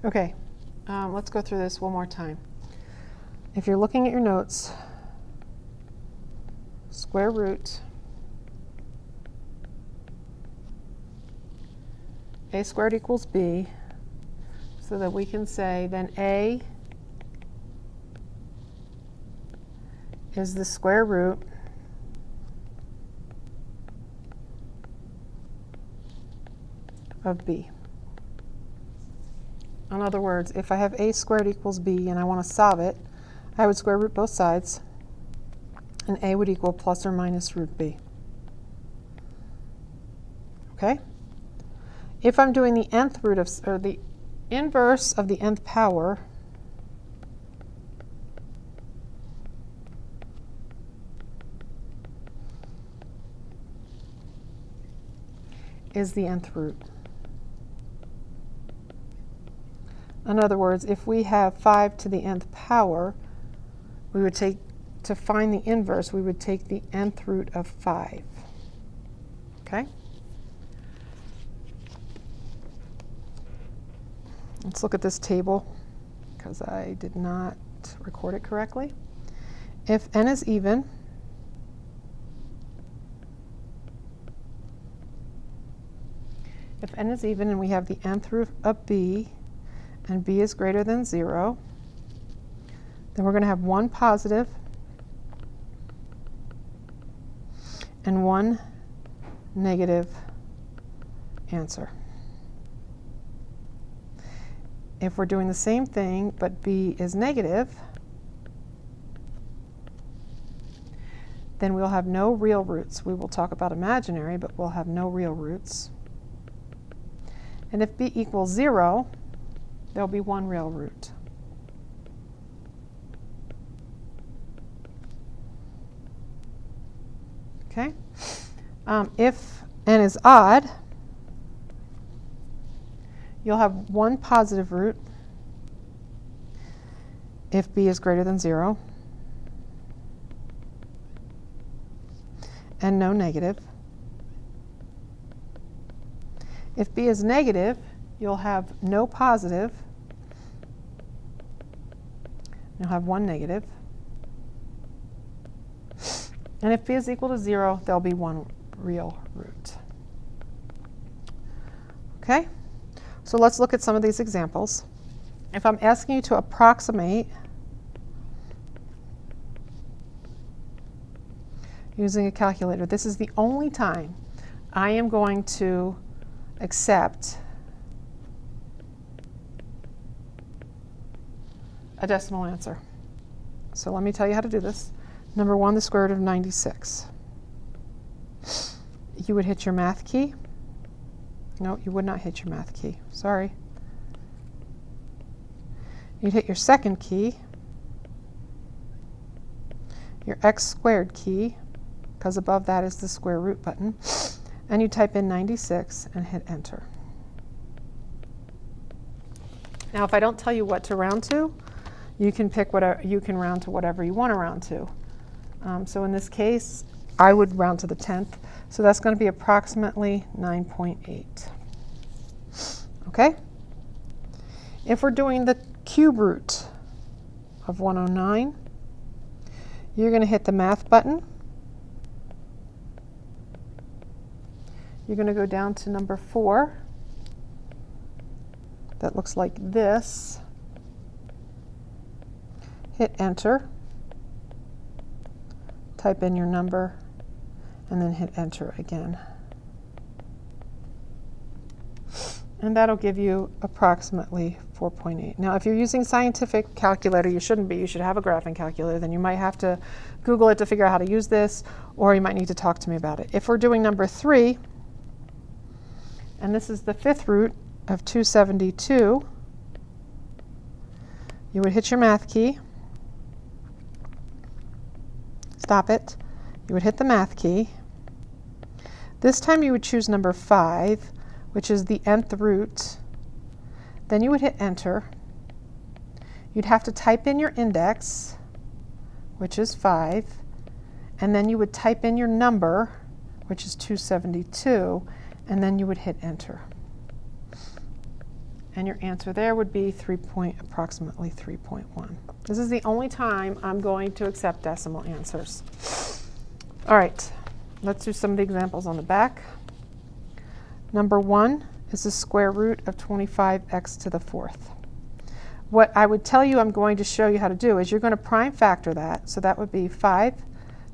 Okay, let's go through this one more time. If you're looking at your notes, square root a squared equals b, so that we can say then a is the square root of b. In other words, if I have a squared equals b and I want to solve it, I would square root both sides, and a would equal plus or minus root b. Okay? If I'm doing the nth root of, or the inverse of the nth power, is the nth root. In other words, if we have 5 to the nth power, we would take, to find the inverse, we would take the nth root of 5. Okay? Let's look at this table, because I did not record it correctly. If n is even, and we have the nth root of b, and b is greater than 0, then we're going to have one positive and one negative answer. If we're doing the same thing, but b is negative, then we'll have no real roots. We will talk about imaginary, but we'll have no real roots. And if b equals 0, there'll be one real root. Okay? If n is odd, you'll have one positive root if b is greater than 0, and no negative. If b is negative, you'll have no positive. You'll have one negative. And if b is equal to 0, there'll be one real root. Okay? So let's look at some of these examples. If I'm asking you to approximate using a calculator, this is the only time I am going to accept a decimal answer. So let me tell you how to do this. Number 1, the square root of 96. You would hit your math key. No, you would not hit your math key. Sorry. You'd hit your second key, your x squared key, because above that is the square root button, and you type in 96 and hit enter. Now, if I don't tell you what to round to, you can pick whatever, you can round to whatever you want to round to. So in this case, I would round to the 10th. So that's going to be approximately 9.8. Okay? If we're doing the cube root of 109, you're going to hit the math button. You're going to go down to number 4. That looks like this. Hit enter. Type in your number, and then hit enter again. And that'll give you approximately 4.8. Now, if you're using scientific calculator, you shouldn't be. You should have a graphing calculator. Then you might have to Google it to figure out how to use this, or you might need to talk to me about it. If we're doing number 3, and this is the 5th root of 272, you would hit your math key. Stop it. You would hit the math key. This time you would choose number 5, which is the nth root. Then you would hit enter. You'd have to type in your index, which is 5, and then you would type in your number, which is 272, and then you would hit enter. And your answer there would be approximately 3.1. This is the only time I'm going to accept decimal answers. All right, let's do some of the examples on the back. Number 1 is the square root of 25x to the 4th. What I would tell you I'm going to show you how to do is you're going to prime factor that. So that would be 5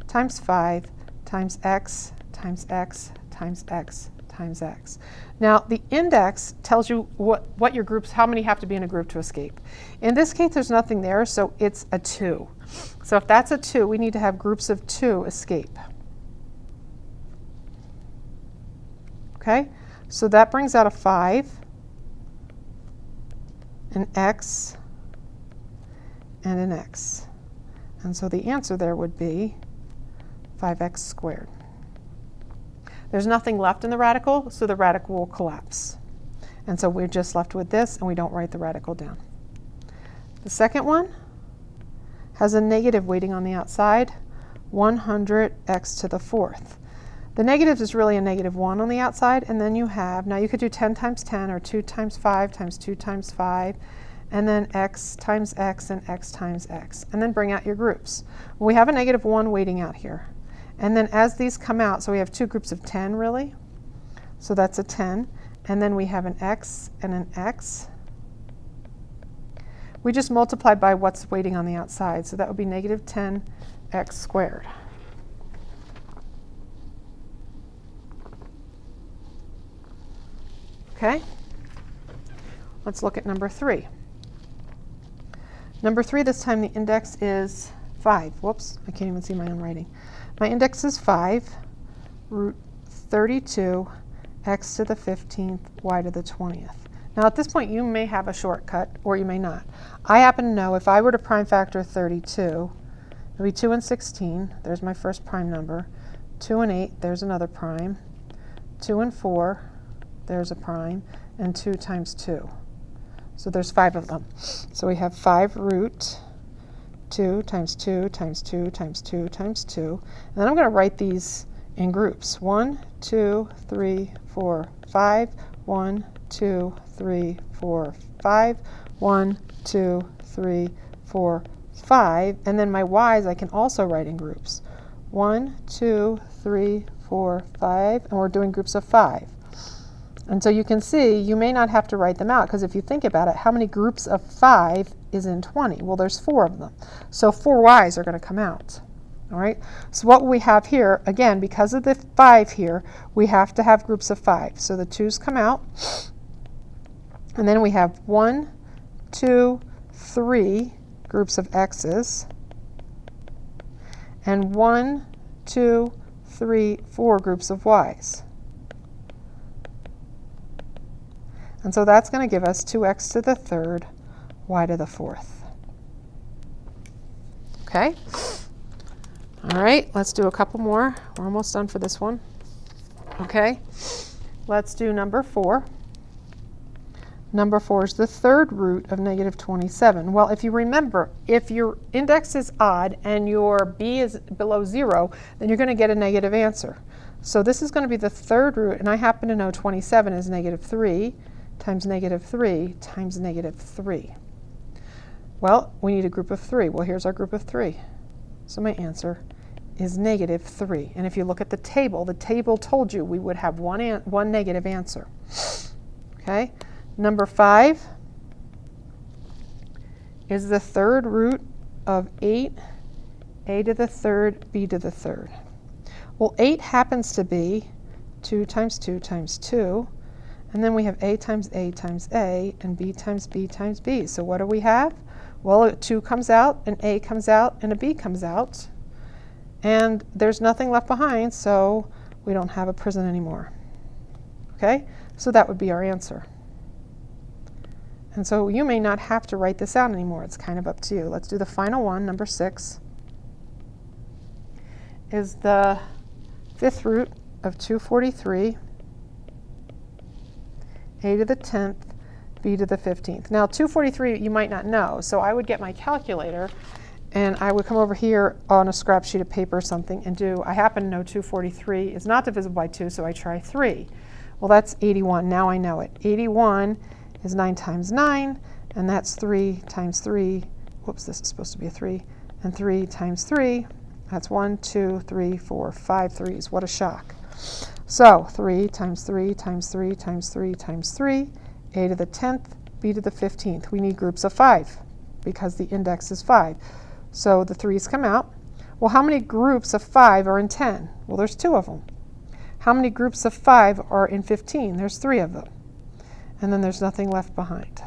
times 5 times x times x times x times x. Now the index tells you what your groups, how many have to be in a group to escape. In this case there's nothing there, so it's a 2. So if that's a 2, we need to have groups of 2 escape. Okay, so that brings out a 5, an x, and an x. And so the answer there would be 5x squared. There's nothing left in the radical, so the radical will collapse. And so we're just left with this, and we don't write the radical down. The second one has a negative weighting on the outside, 100x to the 4th. The negative is really a -1 on the outside, and then you have, now you could do 10 times 10, or 2 times 5 times 2 times 5, and then x times x and x times x, and then bring out your groups. Well, we have a -1 weighting out here. And then as these come out, so we have 2 groups of 10 really, so that's a 10, and then we have an x and an x. We just multiply by what's weighting on the outside, so that would be -10x squared. Okay, let's look at number 3. Number 3, this time the index is 5. Whoops, I can't even see my own writing. My index is 5, root 32, x to the 15th, y to the 20th. Now at this point you may have a shortcut, or you may not. I happen to know if I were to prime factor 32, it would be 2 and 16, there's my first prime number, 2 and 8, there's another prime, 2 and 4, there's a prime, and 2 times 2. So there's 5 of them. So we have 5 root 2 times 2 times 2 times 2 times 2. And then I'm going to write these in groups. 1, 2, 3, 4, 5. 1, 2, 3, 4, 5. 1, 2, 3, 4, 5. And then my y's I can also write in groups. 1, 2, 3, 4, 5. And we're doing groups of 5. And so you can see you may not have to write them out, because if you think about it, how many groups of 5 is in 20? Well, there's 4 of them. So 4 y's are going to come out. All right. So what we have here, again, because of the 5 here, we have to have groups of 5. So the 2's come out. And then we have 1, 2, 3 groups of x's. And 1, 2, 3, 4 groups of y's. And so that's going to give us 2x to the 3rd, y to the 4th. Okay? All right, let's do a couple more. We're almost done for this one. Okay? Let's do number 4. Number 4 is the 3rd root of -27. Well, if you remember, if your index is odd and your b is below 0, then you're going to get a negative answer. So this is going to be the 3rd root, and I happen to know 27 is -3 times -3 times -3. Well, we need a group of 3. Well, here's our group of 3. So my answer is -3. And if you look at the table told you we would have one negative answer. Okay? Number 5 is the 3rd root of 8, a to the 3rd, b to the 3rd. Well, 8 happens to be 2 times 2 times 2. And then we have a times a times a, and b times b times b. So what do we have? Well, a 2 comes out, an a comes out, and a b comes out. And there's nothing left behind, so we don't have a prison anymore. Okay? So that would be our answer. And so you may not have to write this out anymore. It's kind of up to you. Let's do the final one, number 6. Is the 5th root of 243. A to the 10th, b to the 15th. Now 243 you might not know, so I would get my calculator and I would come over here on a scrap sheet of paper or something and do, I happen to know 243 is not divisible by 2, so I try 3. Well, that's 81. Now I know it. 81 is 9 times 9, and that's 3 times 3. Whoops, this is supposed to be a 3. And 3 times 3, that's 1, 2, 3, 4, 5 threes. What a shock. So 3 times 3 times 3 times 3 times 3, a to the 10th, b to the 15th. We need groups of 5 because the index is 5. So the 3's come out. Well, how many groups of 5 are in 10? Well, there's 2 of them. How many groups of 5 are in 15? There's 3 of them. And then there's nothing left behind.